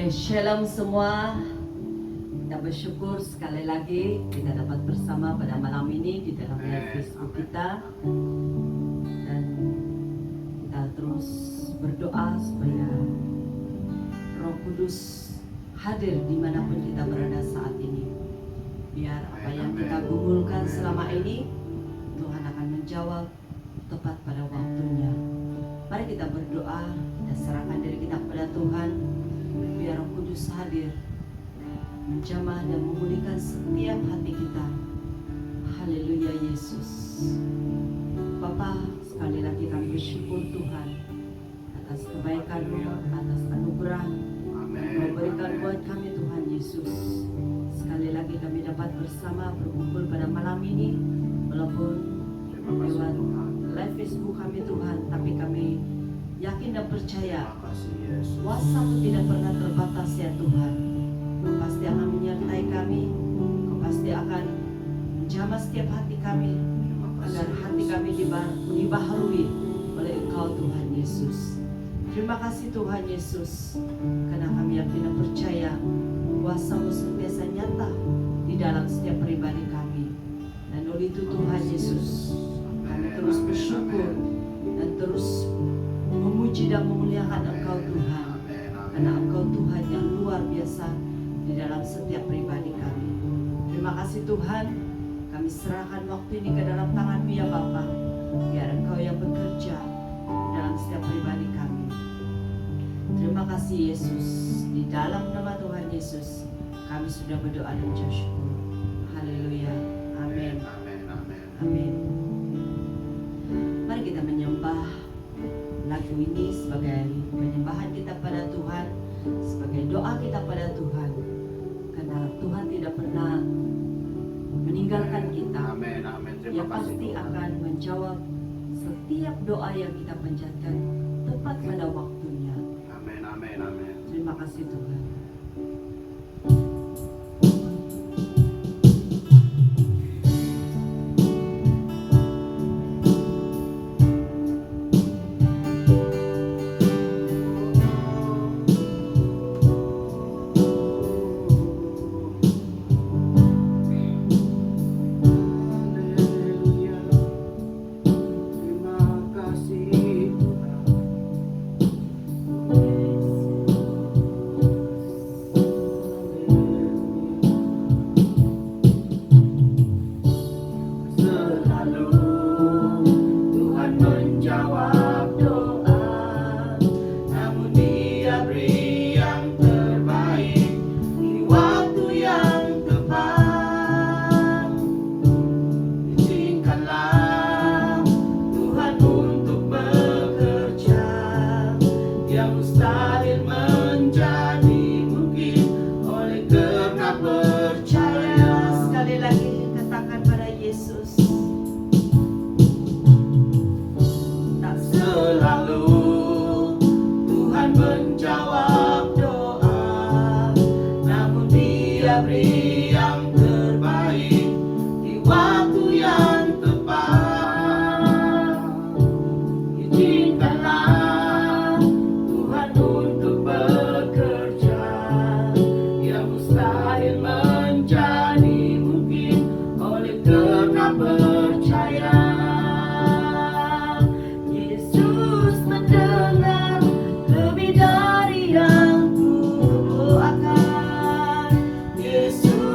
Oke, shalom semua. Kita bersyukur sekali lagi kita dapat bersama pada malam ini di dalam live Facebook kita. Dan kita terus berdoa supaya Roh Kudus hadir dimanapun kita berada saat ini. Biar apa yang kita gumulkan selama ini, Tuhan akan menjawab tepat pada waktunya. Mari kita berdoa, kita serahkan diri kita kepada Tuhan. Biar Roh Kudus hadir, menjamah dan memulihkan setiap hati kita. Haleluya Yesus. Bapa, sekali lagi kami bersyukur Tuhan atas kebaikan-Mu, atas anugerah yang berikan buat kami Tuhan Yesus. Sekali lagi kami dapat bersama berkumpul pada malam ini, walaupun lewat live Facebook kami Tuhan, tapi kami yakin dan percaya kuasa-Mu tidak pernah terbatas ya Tuhan. Kau pasti akan menyertai kami, Kau pasti akan menjamah setiap hati kami, agar hati kami dibaharui oleh Engkau Tuhan Yesus. Terima kasih Tuhan Yesus, karena kami yakin dan percaya kuasa-Mu senantiasa nyata di dalam setiap pribadi kami. Dan oleh itu Tuhan Yesus, kami terus bersyukur dan terus memuji dan memuliakan Engkau Tuhan, karena Engkau Tuhan yang luar biasa di dalam setiap pribadi kami. Terima kasih Tuhan, kami serahkan waktu ini ke dalam tangan-Mu ya Bapa. Biar Engkau yang bekerja di dalam setiap pribadi kami. Terima kasih Yesus, di dalam nama Tuhan Yesus kami sudah berdoa dan ucap syukur. Haleluya, amin. Amin. Mari kita menyembah lagu ini sebagai penyembahan kita pada Tuhan, sebagai doa kita pada Tuhan, karena Tuhan tidak pernah meninggalkan kita. Dia pasti akan menjawab setiap doa yang kita panjatkan tepat pada waktunya. Amin. Terima kasih Tuhan. Yesus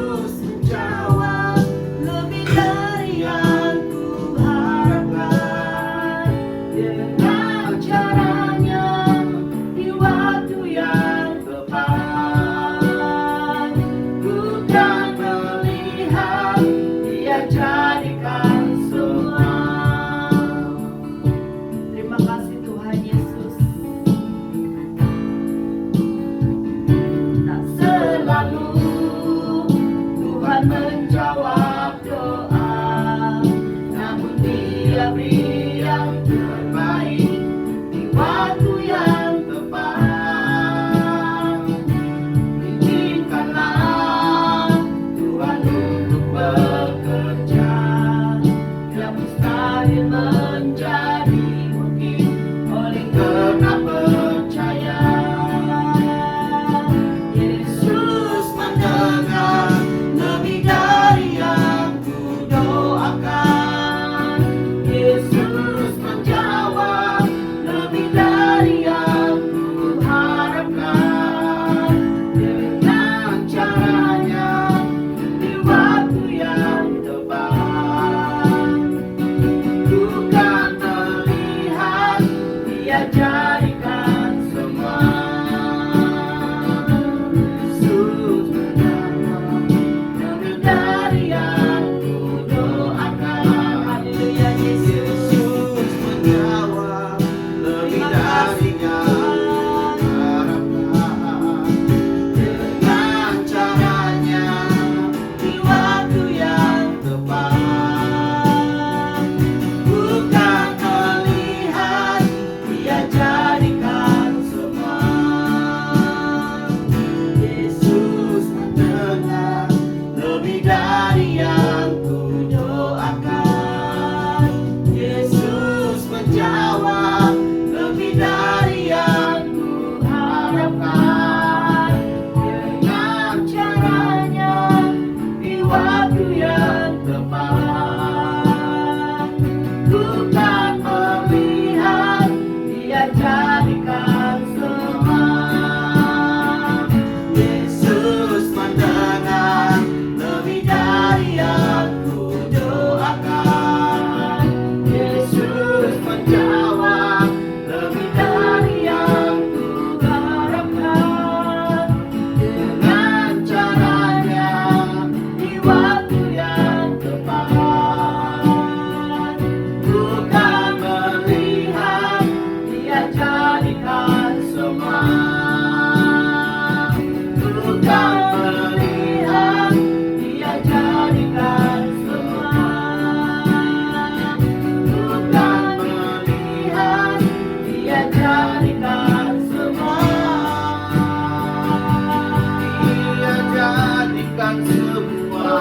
menentukan semua.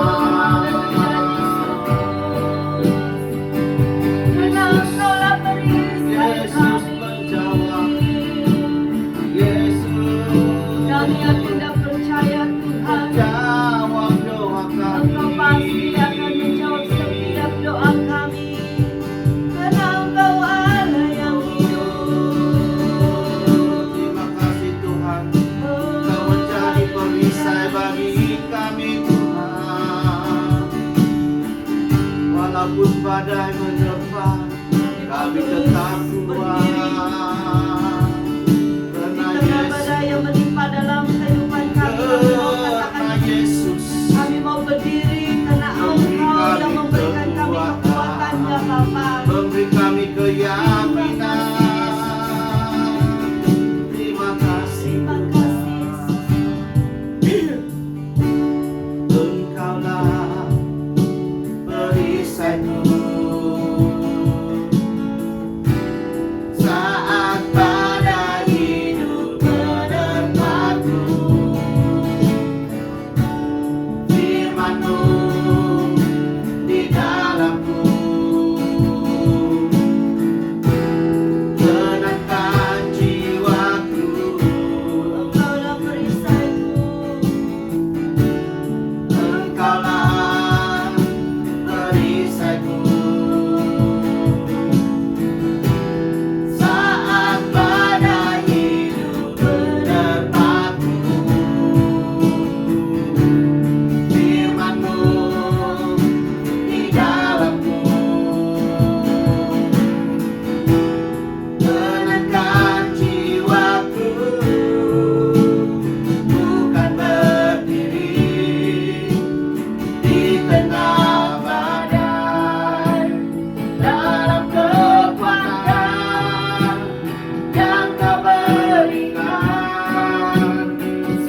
Yesus menjawab, Yesus Kami yakin dan percaya Tuhan, jawab doa Engkau pasti kami. akan menjawab setiap doa kami. Karena Engkau Allah yang hidup. Terima kasih Tuhan, Kau menjadi perisai bagi kami Tuhan. Walaupun badai menerpa, kami tetap kuat. Di tengah badai yang menimpa dalam kehidupan kami, kami mau katakan, Karena Yesus kami mau berdiri karena Engkau yang memberikan kami kekuatan ya Bapa. memberi kami keyakinan. Terima kasih Terima kasih. Engkaulah perisaiku saat badai hidup menerpaku. Firman-Mu di dalamku tenangkan jiwaku. Engkaulah perisaiku. Engkaulah perisaiku saat badai hidup menerpaku. Firman-Mu di dalamku tenangkan jiwaku, bukan berdiri di tengah badai, dalam kekuatan yang Kau berikan.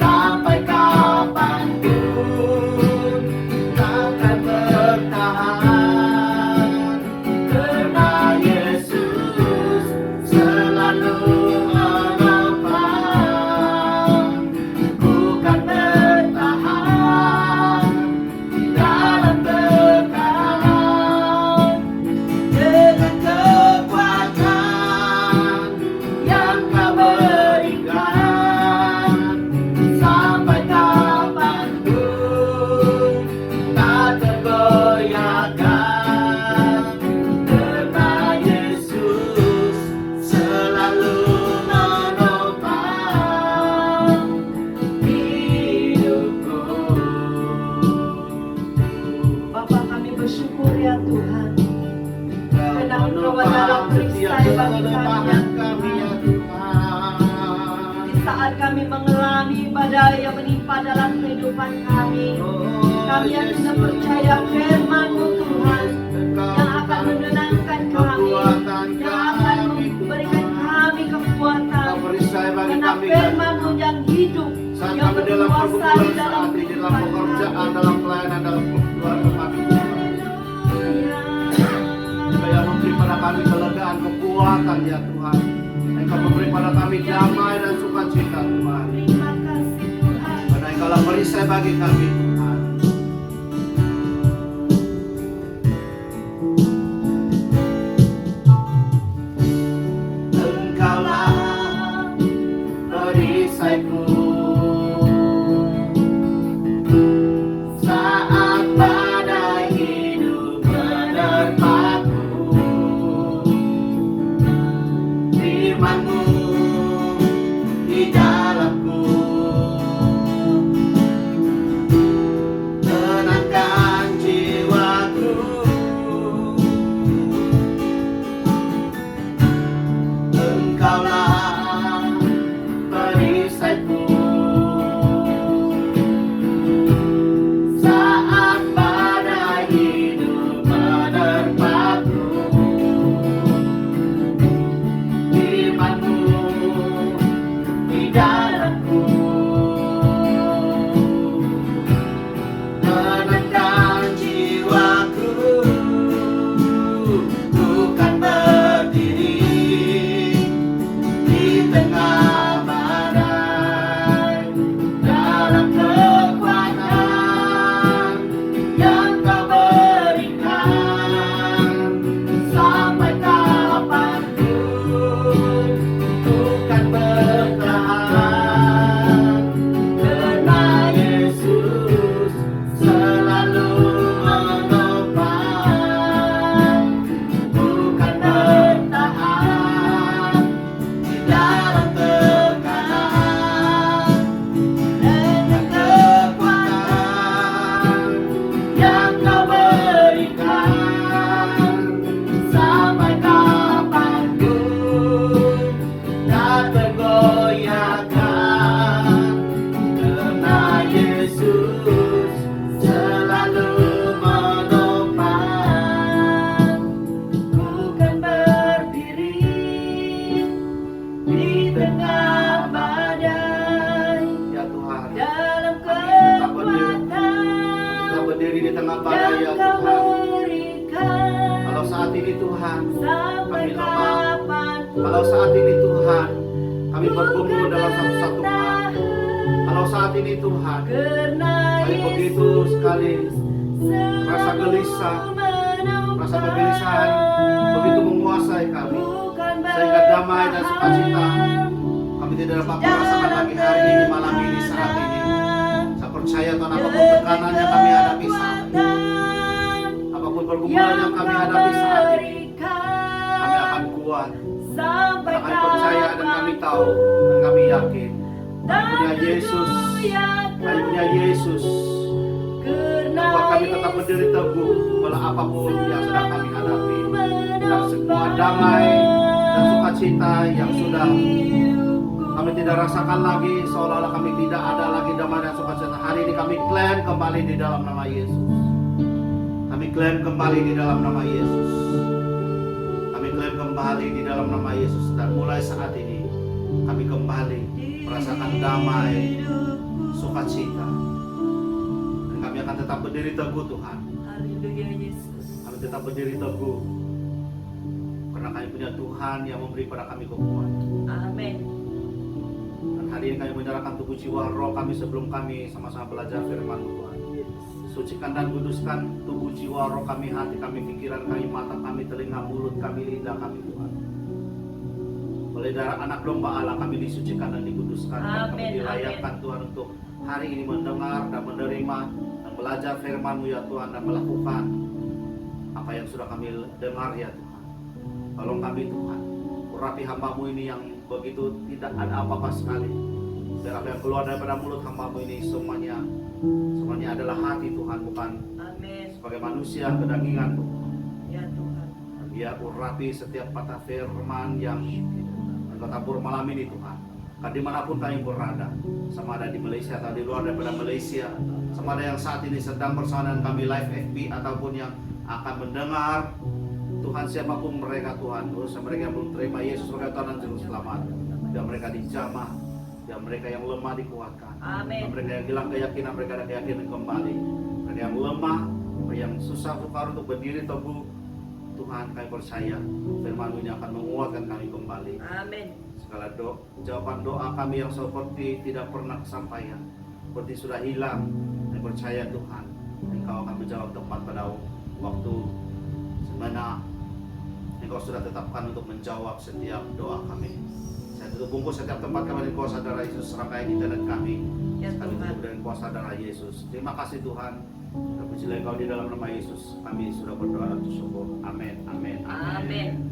Sampai kapanpun takkan bertahan, karena Yesus selalu menopang. Bukan bertahan dalam bekalan, dengan kekuatan yang Kau berikan. Sampai kapanpun tak tergoyahkan, karena Yesus selalu menopang hidupku. Bapa, kami bersyukur ya Tuhan. Kau menopang setiap kelemahan kami ya Tuhan. Di saat kami mengalami badai yang menimpa dalam kehidupan kami, kami yakin dan percaya firman-Mu Tuhan yang akan menenangkan kami, yang akan memberikan kami kekuatan. Perisai bagi Karena kami firman-Mu yang hidup, saat yang kami dalam berkuasa pergumulan di dalam saat ini, dalam kehidupan pekerjaan, kami. dalam pelayanan, dalam keluarga kami Tuhan. Supaya memberi pada kami kelegaan, kekuatan ya Tuhan. Engkau memberi pada kami damai dan sukacita Tuhan. Terima kasih Tuhan. Karena Engkaulah perisai bagi kami Tuhan. Engkaulah perisaiku saat badai hidup menerpaku. Firman-Mu di dalamku ini Tuhan sampai kami lemah. kapanpun. Kalau saat ini Tuhan kami bergumul dalam satu-satu hal. Kalau saat ini Tuhan kami begitu sekali rasa gelisah, rasa kegelisahan begitu menguasai kami, sehingga damai dan sukacita kami tidak dapat merasakan lagi hari ini, malam ini, saat ini. Saya percaya Tuhan, apapun tekanan yang kami hadapi saat ini, apapun pergumulan yang kami hadapi saat ini, kami akan kuat, kami akan percaya, dan kami tahu, dan kami yakin kami punya Yesus, kami punya Yesus yang buat kami tetap berdiri teguh walau apapun yang sedang kami hadapi, dan semua damai dan sukacita yang sudah kami tidak rasakan lagi, seolah-olah kami tidak ada lagi damai dan sukacita. Hari ini kami klaim kembali di dalam nama Yesus. Kami klaim kembali di dalam nama Yesus. Kami klaim kembali di dalam nama Yesus, dan mulai saat ini kami kembali merasakan damai, sukacita. Dan kami akan tetap berdiri teguh Tuhan. Haleluya Yesus. Kami tetap berdiri teguh karena kami punya Tuhan yang memberi pada kami kekuatan. Amin. Dan hari ini kami menyerahkan tubuh jiwa roh kami sebelum kami sama-sama belajar firman Tuhan. Sucikan dan kuduskan tubuh jiwa roh kami, hati kami, pikiran kami, mata kami, telinga, mulut kami, lidah kami Tuhan. Oleh darah anak domba Allah kami disucikan dan dikuduskan, dan kami dilayakkan Tuhan untuk hari ini mendengar dan menerima dan belajar firman-Mu ya Tuhan, dan melakukan apa yang sudah kami dengar ya Tuhan. Tolong kami Tuhan, urapi hamba-Mu ini yang begitu tidak ada apa-apa sekali. Biar apa yang keluar daripada mulut hamba-Mu ini semuanya adalah hati Tuhan, bukan Amin. sebagai manusia kedagingan Tuhan. Ya Tuhan. Dan biar urapi setiap patah firman yang Engkau tabur malam ini Tuhan. Karena dimanapun kami berada, sama ada di Malaysia atau di luar daripada Malaysia, sama ada yang saat ini sedang bersama dengan kami live FB, ataupun yang akan mendengar, Tuhan siapapun mereka Tuhan, urusan mereka yang belum terima Yesus sebagai Tuhan dan Juru Selamat, dan mereka dijamah, dan mereka yang lemah dikuatkan, Amin. dan mereka yang hilang keyakinan mereka ada keyakinan kembali, mereka yang lemah, yang susah sukar untuk berdiri teguh, Tuhan kami percaya firman-Mu ini akan menguatkan kami kembali. Amin. Segala jawaban doa kami yang seperti tidak pernah kesampaian, seperti sudah hilang, kami percaya Tuhan Engkau akan menjawab tepat pada waktu semana. Engkau sudah tetapkan untuk menjawab setiap doa kami. Saya tutup bungkus setiap tempat kami dengan kuasa darah Yesus, serangkai kita dan kami. Ya Kami Tuhan. tutup dengan kuasa darah Yesus. Terima kasih Tuhan. Terpujilah Engkau di dalam nama Yesus. Kami sudah berdoa dan bersyukur. Amin. Amin. Amin.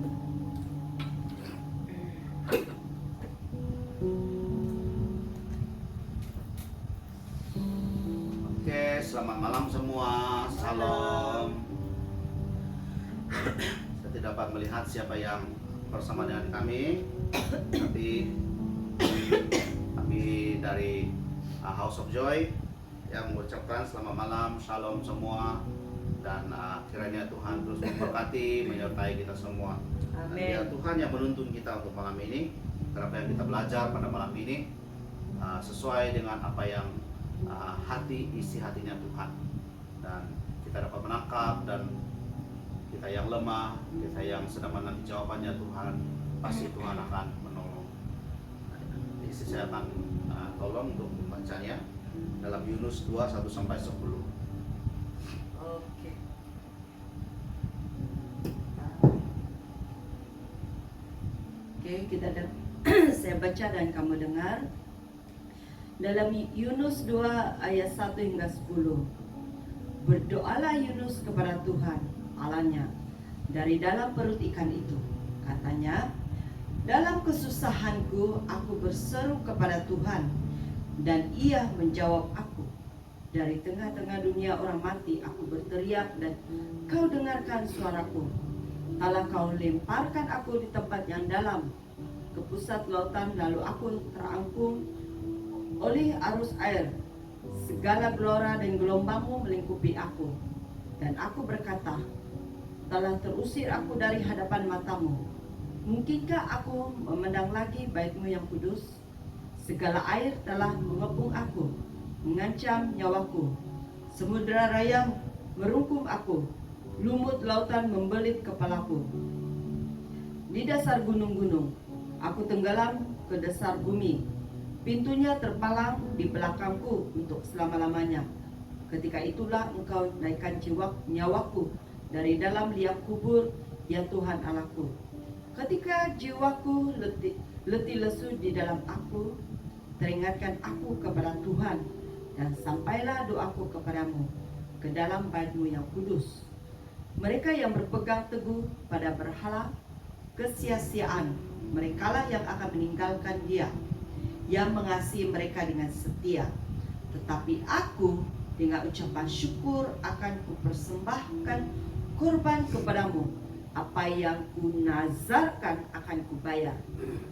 Oke, selamat malam semua. Salam. Saya tidak dapat melihat siapa yang bersama dengan kami, tapi kami dari House of Joy yang mengucapkan selamat malam, shalom semua, dan kiranya Tuhan terus memberkati, menyertai kita semua. Dan Amin. biar Tuhan yang menuntun kita untuk malam ini, apa yang kita belajar pada malam ini sesuai dengan apa yang isi hatinya Tuhan, dan kita dapat menangkap, dan kita yang lemah, kita yang sedang menanti jawabannya Tuhan, pasti Tuhan akan menolong. Jadi saya akan tolong untuk membacanya dalam Yunus 2, 1-10. Oke. Oke, saya baca dan kamu dengar. Dalam Yunus 2 ayat 1 hingga 10. Berdoalah Yunus kepada Tuhan Allahnya dari dalam perut ikan itu. Katanya, dalam kesusahanku aku berseru kepada Tuhan, dan Ia menjawab aku. Dari tengah-tengah dunia orang mati aku berteriak, dan Kau dengarkan suaraku. Telah Kau lemparkan aku di tempat yang dalam, ke pusat lautan, lalu aku terangkung oleh arus air. Segala gelora dan gelombangmu melingkupi aku. Dan aku berkata, telah terusir aku dari hadapan matamu. Mungkinkah aku memandang lagi bait-Mu yang kudus? Segala air telah mengepung aku, mengancam nyawaku. Samudera raya merungkum aku. lumut lautan membelit kepalaku. Di dasar gunung-gunung, aku tenggelam ke dasar bumi. Pintunya terpalang di belakangku untuk selama-lamanya. Ketika itulah Engkau naikkan nyawaku dari dalam liang kubur, ya Tuhan Allahku. Ketika jiwaku letih lesu di dalam aku, teringatkan aku kepada Tuhan, dan sampailah doaku kepadamu ke dalam bait-Mu yang kudus. Mereka yang berpegang teguh pada berhala kesia-siaan, merekalah yang akan meninggalkan Dia, yang mengasihi mereka dengan setia. Tetapi aku dengan ucapan syukur akan kupersembahkan kurban kepadamu. Apa yang kunazarkan akan kubayar.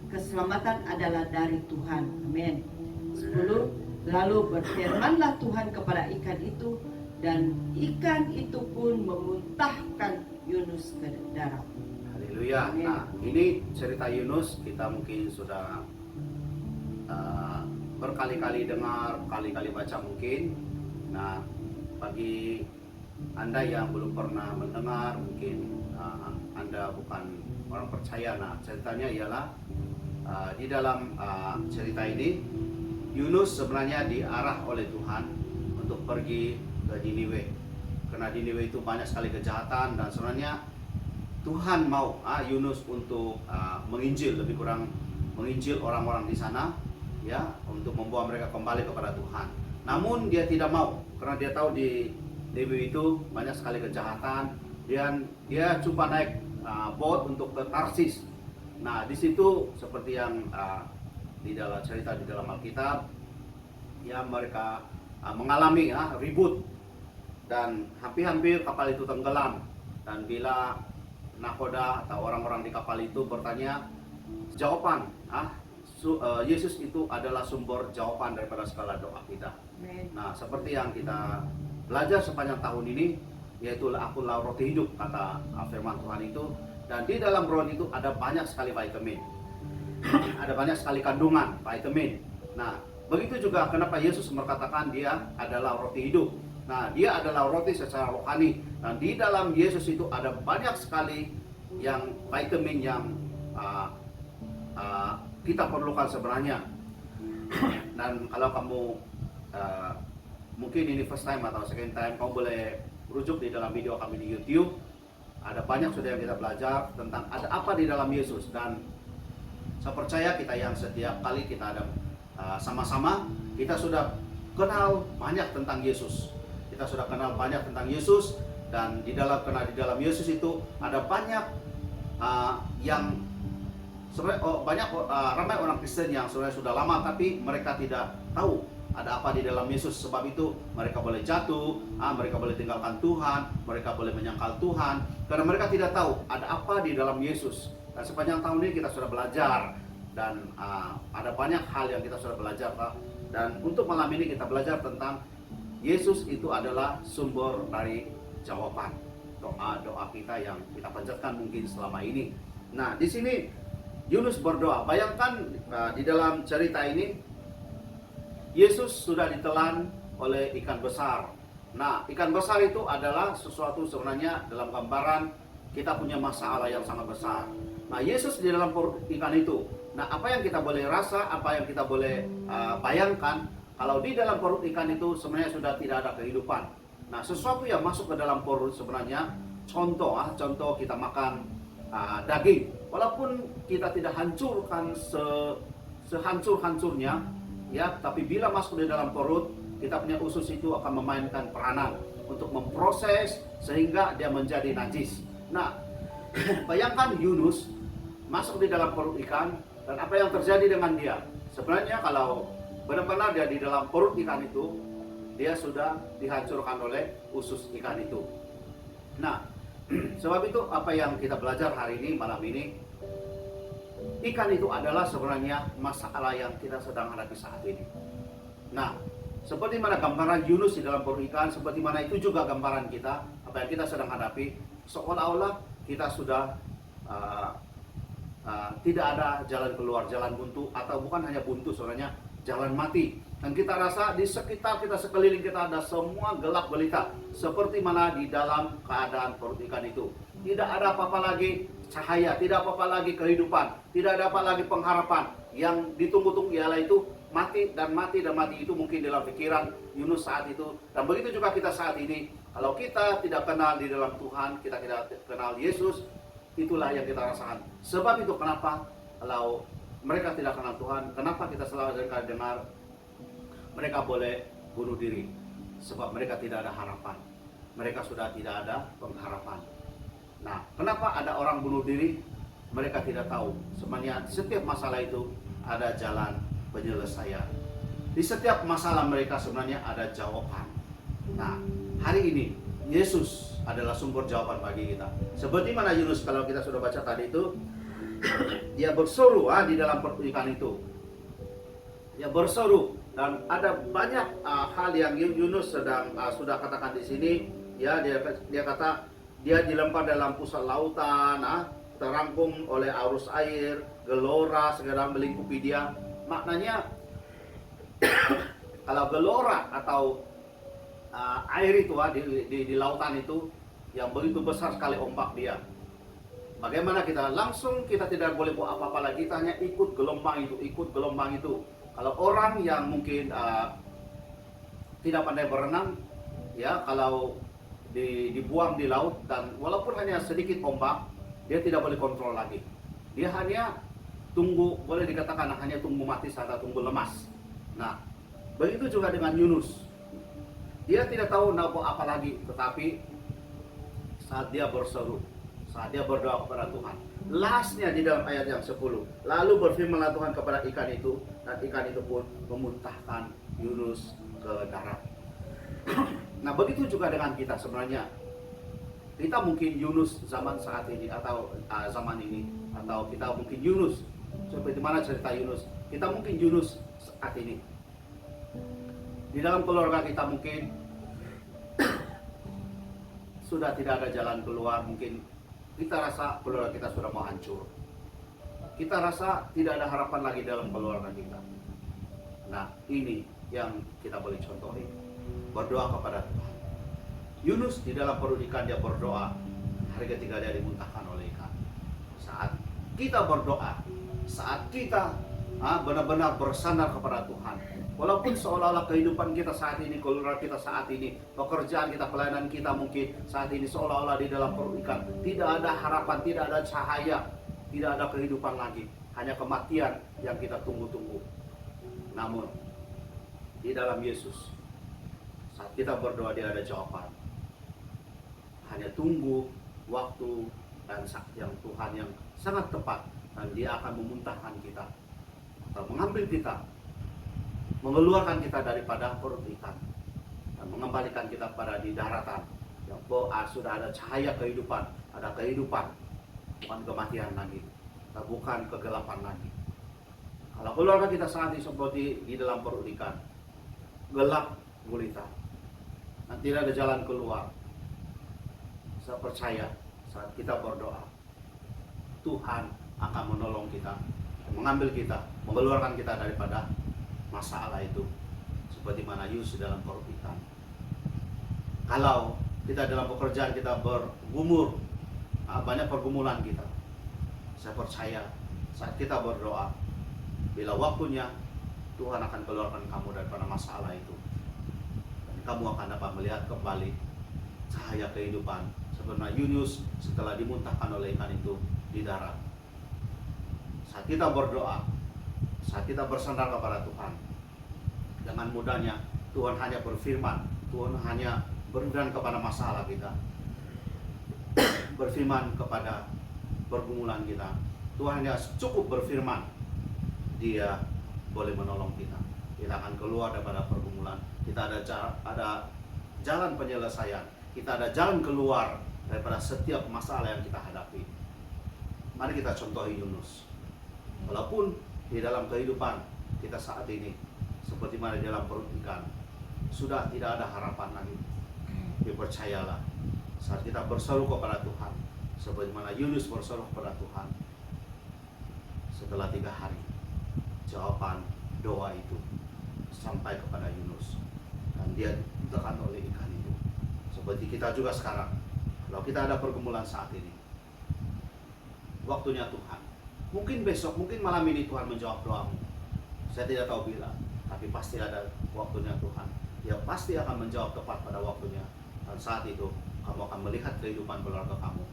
Keselamatan adalah dari Tuhan. Amin. 10. Lalu berfirmanlah Tuhan kepada ikan itu, dan ikan itu pun memuntahkan Yunus ke darat. Haleluya. Amin. Nah, ini cerita Yunus kita mungkin sudah berkali-kali dengar, kali-kali baca mungkin. Nah, bagi Anda yang belum pernah mendengar, mungkin Anda bukan orang percaya. Nah, ceritanya ialah di dalam cerita ini Yunus sebenarnya diarah oleh Tuhan untuk pergi ke Niniwe. Karena Niniwe itu banyak sekali kejahatan, dan sebenarnya Tuhan mau Yunus untuk menginjil, lebih kurang menginjil orang-orang di sana, ya, untuk membawa mereka kembali kepada Tuhan. Namun dia tidak mau, karena dia tahu di Niniwe itu banyak sekali kejahatan, dan dia coba naik boat untuk ke Tarsis. Nah, di situ seperti yang di dalam cerita di dalam Alkitab, ya, mereka mengalami ribut, dan hampir-hampir kapal itu tenggelam. Dan bila nakoda atau orang-orang di kapal itu bertanya jawaban, Yesus itu adalah sumber jawaban daripada segala doa kita. Nah, seperti yang kita belajar sepanjang tahun ini, yaitu akulah roti hidup, kata firman Tuhan itu. Dan di dalam roti itu ada banyak sekali vitamin, ada banyak sekali kandungan vitamin. Nah, begitu juga kenapa Yesus berkatakan dia adalah roti hidup. Nah, dia adalah roti secara rohani. Dan di dalam Yesus itu ada banyak sekali yang vitamin yang kita perlukan sebenarnya. Dan kalau kamu mungkin ini first time atau second time, kamu boleh rujuk di dalam video kami di YouTube. Ada banyak sudah yang kita belajar tentang ada apa di dalam Yesus. Dan saya percaya kita yang setiap kali kita ada sama-sama, kita sudah kenal banyak tentang Yesus. Kita sudah kenal banyak tentang Yesus, dan di dalam Yesus itu ada banyak yang sebenarnya ramai orang Kristen yang sebenarnya sudah lama, tapi mereka tidak tahu ada apa di dalam Yesus. Sebab itu mereka boleh jatuh, mereka boleh tinggalkan Tuhan, mereka boleh menyangkal Tuhan, karena mereka tidak tahu ada apa di dalam Yesus. Dan sepanjang tahun ini kita sudah belajar, dan ada banyak hal yang kita sudah belajar, Pak. Dan untuk malam ini kita belajar tentang Yesus itu adalah sumber dari jawaban doa-doa kita yang kita panjatkan mungkin selama ini. Nah, di sini Yunus berdoa. Bayangkan di dalam cerita ini Yesus sudah ditelan oleh ikan besar. Nah, ikan besar itu adalah sesuatu sebenarnya dalam gambaran kita punya masalah yang sangat besar. Nah, Yesus di dalam perut ikan itu. Nah, apa yang kita boleh rasa, apa yang kita boleh bayangkan, kalau di dalam perut ikan itu sebenarnya sudah tidak ada kehidupan. Nah, sesuatu yang masuk ke dalam perut sebenarnya, contoh kita makan daging. Walaupun kita tidak hancurkan sehancur-hancurnya, ya, tapi bila masuk di dalam perut, kita punya usus itu akan memainkan peranan untuk memproses sehingga dia menjadi najis. Nah, bayangkan Yunus masuk di dalam perut ikan, dan apa yang terjadi dengan dia? Sebenarnya kalau benar-benar dia di dalam perut ikan itu, dia sudah dihancurkan oleh usus ikan itu. Nah, sebab itu apa yang kita belajar hari ini, malam ini, ikan itu adalah sebenarnya masalah yang kita sedang hadapi saat ini. Nah, seperti mana gambaran Yunus di dalam perut ikan, seperti mana itu juga gambaran kita, apa yang kita sedang hadapi, seolah-olah kita sudah tidak ada jalan keluar, jalan buntu, atau bukan hanya buntu, sebenarnya jalan mati. Dan kita rasa di sekitar kita, sekeliling kita ada semua gelap gelita. Seperti mana di dalam keadaan perut ikan itu. Tidak ada apa-apa lagi cahaya, tidak apa-apa lagi kehidupan, tidak ada apa lagi pengharapan. Yang ditunggu-tunggu ialah itu mati dan mati dan mati. Itu mungkin dalam pikiran Yunus saat itu. Dan begitu juga kita saat ini. Kalau kita tidak kenal di dalam Tuhan, kita tidak kenal Yesus, itulah yang kita rasakan. Sebab itu kenapa kalau mereka tidak kenal Tuhan, kenapa kita selalu dengar mereka boleh bunuh diri? Sebab mereka tidak ada harapan. Mereka sudah tidak ada pengharapan. Nah, kenapa ada orang bunuh diri? Mereka tidak tahu. Sebenarnya setiap masalah itu ada jalan penyelesaian. Di setiap masalah mereka sebenarnya ada jawaban. Nah, hari ini Yesus adalah sumber jawaban bagi kita. Seperti mana Yunus, kalau kita sudah baca tadi itu, dia berseru di dalam perut ikan itu. Dia berseru. Dan ada banyak hal yang Yunus sedang sudah katakan di sini. Ya, dia kata dia dilempar dalam pusat lautan, terangkum oleh arus air, gelora segera melingkupi dia. Maknanya kalau gelora atau air itu di lautan itu yang begitu besar sekali ombak dia. Bagaimana kita tidak boleh buat apa-apa lagi, kita hanya ikut gelombang itu. Kalau orang yang mungkin tidak pandai berenang, ya kalau dibuang di laut dan walaupun hanya sedikit ombak, dia tidak boleh kontrol lagi. Dia hanya tunggu, boleh dikatakan hanya tunggu mati atau tunggu lemas. Nah, begitu juga dengan Yunus. Dia tidak tahu nak buat apa lagi, tetapi saat dia berseru, saat dia berdoa kepada Tuhan. Lastnya di dalam ayat yang 10. Lalu berfirmanlah Tuhan kepada ikan itu, dan ikan itu pun memuntahkan Yunus ke darat. Nah, begitu juga dengan kita sebenarnya. Kita mungkin Yunus zaman saat ini atau zaman ini, atau kita mungkin Yunus seperti mana cerita Yunus. Kita mungkin Yunus saat ini. Di dalam keluarga kita mungkin sudah tidak ada jalan keluar, mungkin kita rasa keluarga kita sudah mau hancur. Kita rasa tidak ada harapan lagi dalam keluarga kita. Nah, ini yang kita boleh contohi. Berdoa kepada Tuhan. Yunus di dalam perut ikan dia berdoa. Hari ketiga dia dimuntahkan oleh ikan. Saat kita berdoa, saat kita benar-benar bersandar kepada Tuhan, walaupun seolah-olah kehidupan kita saat ini, keluarga kita saat ini, pekerjaan kita, pelayanan kita mungkin saat ini seolah-olah di dalam perut ikan, tidak ada harapan, tidak ada cahaya, tidak ada kehidupan lagi, hanya kematian yang kita tunggu-tunggu. Namun di dalam Yesus, saat kita berdoa dia ada jawaban. Hanya tunggu waktu dan saat yang Tuhan yang sangat tepat, dan dia akan memuntahkan kita atau mengambil kita, mengeluarkan kita daripada perut ikan dan mengembalikan kita pada di daratan yang sudah ada cahaya kehidupan, ada kehidupan, bukan kematian lagi, bukan kegelapan lagi. Kalau keluarga kita saat ini seperti di dalam perut ikan, gelap gulita, dan tidak ada jalan keluar, saya percaya saat kita berdoa, Tuhan akan menolong kita, mengambil kita, mengeluarkan kita daripada masalah itu, seperti mana Yunus dalam perut ikan. Kalau kita dalam pekerjaan kita bergumul, banyak pergumulan kita, saya percaya saat kita berdoa, bila waktunya Tuhan akan keluarkan kamu daripada masalah itu, dan kamu akan dapat melihat kembali cahaya kehidupan, sebenarnya Yunus setelah dimuntahkan oleh ikan itu di darat. Saat kita berdoa, saat kita bersandar kepada Tuhan, dengan mudahnya Tuhan hanya berfirman, Tuhan hanya berfirman kepada masalah kita, berfirman kepada pergumulan kita. Tuhan hanya cukup berfirman, dia boleh menolong kita. Kita akan keluar daripada pergumulan. Kita ada jalan penyelesaian, kita ada jalan keluar daripada setiap masalah yang kita hadapi. Mari kita contohi Yunus. Walaupun di dalam kehidupan kita saat ini seperti mana di dalam perut ikan, sudah tidak ada harapan lagi, percayalah saat kita berseru kepada Tuhan, seperti mana Yunus berseru kepada Tuhan, setelah 3 hari jawaban doa itu sampai kepada Yunus dan dia ditekan oleh ikan itu. Seperti kita juga sekarang, kalau kita ada pergumulan saat ini, waktunya Tuhan. Mungkin besok, mungkin malam ini Tuhan menjawab doamu. Saya tidak tahu bila, tapi pasti ada waktunya Tuhan. Dia pasti akan menjawab tepat pada waktunya. Dan saat itu kamu akan melihat kehidupan keluarga kamu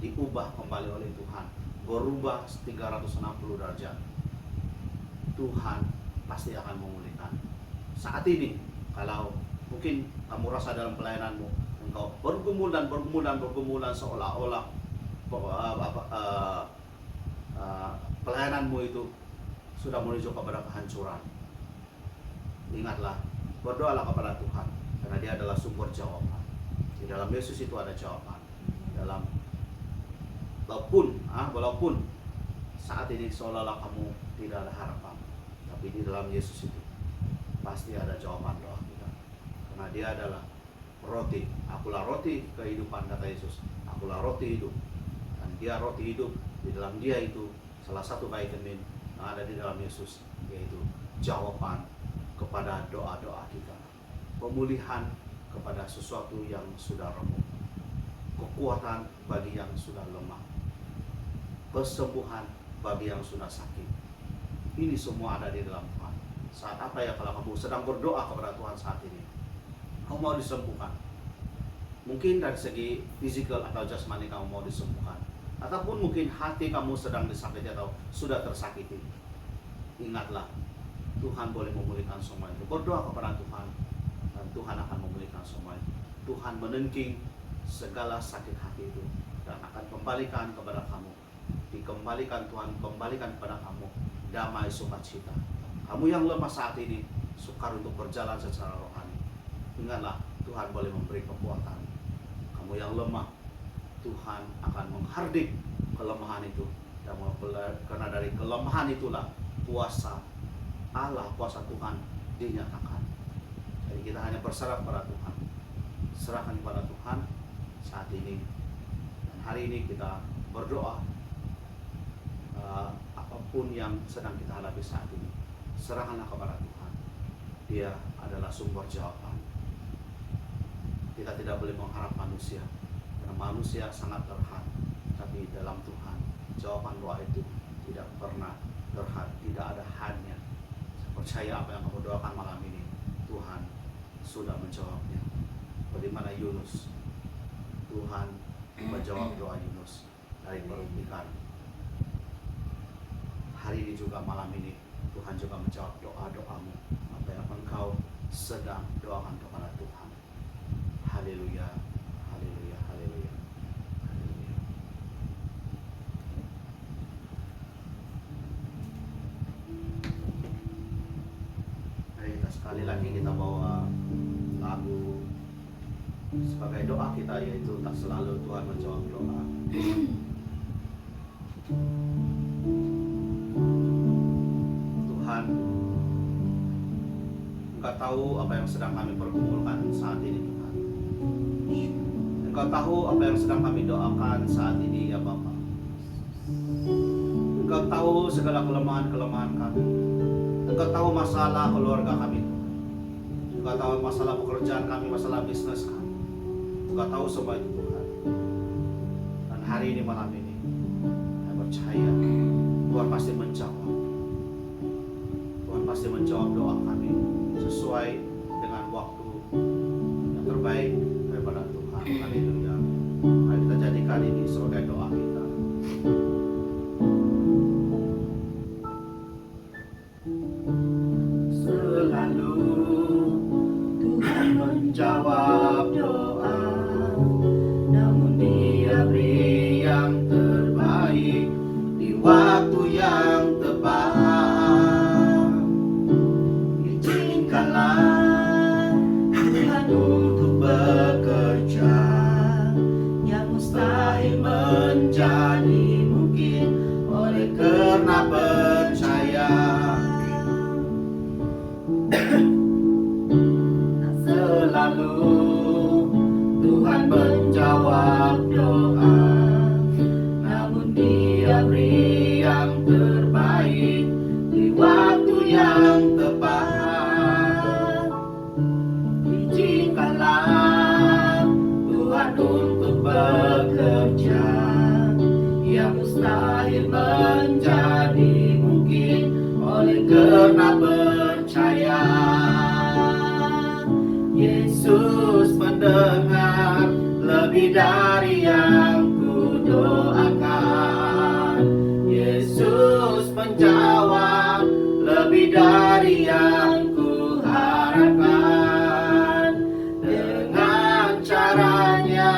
diubah kembali oleh Tuhan, berubah 360 derajat. Tuhan pasti akan memulihkan. Saat ini, kalau mungkin kamu rasa dalam pelayananmu, engkau bergumul dan seolah-olah pelayananmu itu sudah menuju kepada kehancuran. Ingatlah, berdoalah kepada Tuhan, karena Dia adalah sumber jawaban. Di dalam Yesus itu ada jawaban. Dalam walaupun saat ini seolah-olah kamu tidak ada harapan, tapi di dalam Yesus itu pasti ada jawaban doa kita. Karena Dia adalah roti. Akulah roti kehidupan, kata Yesus. Akulah roti hidup. Dan Dia roti hidup. Di dalam Dia itu salah satu vitamin yang ada di dalam Yesus, yaitu jawaban kepada doa-doa kita, pemulihan kepada sesuatu yang sudah remuk, kekuatan bagi yang sudah lemah, kesembuhan bagi yang sudah sakit. Ini semua ada di dalam Tuhan. Saat apa ya kalau kamu sedang berdoa kepada Tuhan saat ini, kamu mau disembuhkan, mungkin dari segi fisikal atau jasmani kamu mau disembuhkan, ataupun mungkin hati kamu sedang disakiti atau sudah tersakiti. Ingatlah, Tuhan boleh memulihkan semua itu. Berdoa kepada Tuhan dan Tuhan akan memulihkan semua itu. Tuhan menengking segala sakit hati itu dan akan kembalikan kepada kamu. Dikembalikan Tuhan, kembalikan kepada kamu damai sukacita. Kamu yang lemah saat ini, sukar untuk berjalan secara rohani, ingatlah, Tuhan boleh memberi kekuatan. Kamu yang lemah, Tuhan akan menghardik kelemahan itu. Dan karena dari kelemahan itulah kuasa Allah, kuasa Tuhan dinyatakan. Jadi kita hanya berserah kepada Tuhan, serahkan kepada Tuhan saat ini. Dan hari ini kita berdoa, apapun yang sedang kita hadapi saat ini, serahkanlah kepada Tuhan. Dia adalah sumber jawaban. Kita tidak boleh mengharap manusia, karena manusia sangat terhad. Tapi dalam Tuhan, jawaban doa itu tidak pernah terhad, tidak ada hadnya. Percaya apa yang kamu doakan malam ini, Tuhan sudah menjawabnya. Bagaimana Yunus, Tuhan menjawab doa Yunus dari perut ikan. Hari ini juga, malam ini, Tuhan juga menjawab doa-doamu, apa yang engkau sedang doakan kepada Tuhan. Haleluya, haleluya, haleluya, haleluya. Sekali lagi kita bawa lagu sebagai doa kita, yaitu tak selalu Tuhan menjawab doa. Tuhan, Engkau tahu apa yang sedang kami pergumulkan saat ini, Tuhan. Engkau tahu apa yang sedang kami doakan saat ini, ya Bapa. Engkau tahu segala kelemahan-kelemahan kami. Engkau tahu masalah keluarga kami. Engkau tahu masalah pekerjaan kami, masalah bisnis kami. Engkau tahu semua itu, Tuhan. Dan hari ini, malam ini, saya percaya Tuhan pasti menjawab. Tuhan pasti menjawab doa kami sesuai dengan waktu yang terbaik daripada Tuhan. Haleluya. Mari kita jadikan ini sebagai doa kita. Selalu Tuhan menjawab doa, namun Dia beri yang terbaik di waktu yang tepat. Izinkanlah Tuhan untuk bekerja yang mustahil menjadi mungkin oleh karena percaya. Selalu Tuhan menjawab doa, namun Dia beri yang terbaik di waktu yang tepat. Yesus mendengar lebih dari yang ku doakan. Yesus menjawab lebih dari yang ku harapkan. Dengan caranya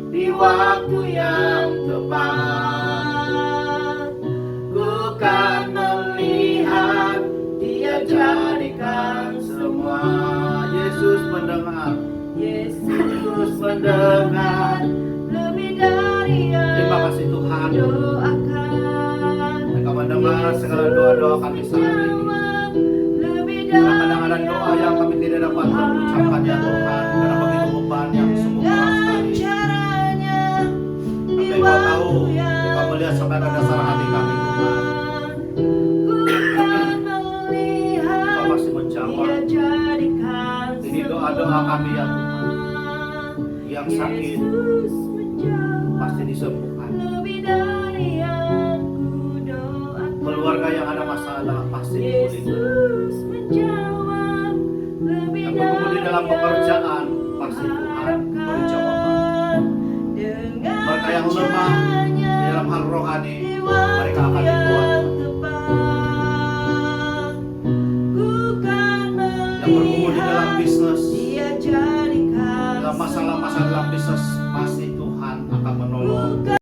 di waktu yang tepat, ku kan melihat Dia jadikan semua. Yesus mendengar, Yesus mendengar lebih dari yang terima kasih Tuhan. Engkau mendengar segala doa-doa kami saat ini. Kadang-kadang ada doa yang kami tidak dapat mengucapkan ya Tuhan, karena begitu beban yang sungguh keras sekali. Tapi Engkau tahu, Engkau melihat sampai ke dasar hati kami Tuhan. Engkau masih menjawab. Ini doa-doa kami ya Tuhan. Yang sakit pasti disembuhkan. Keluarga yang ada masalah pasti dipulihkan. Yang bergumul dalam pekerjaan pasti Tuhan beri jawaban. Mereka yang lemah dalam hal rohani, mereka akan dikuatkan. Yang bergumul dalam bisnis, dalam masalah-masalah dalam bisnis pasti Tuhan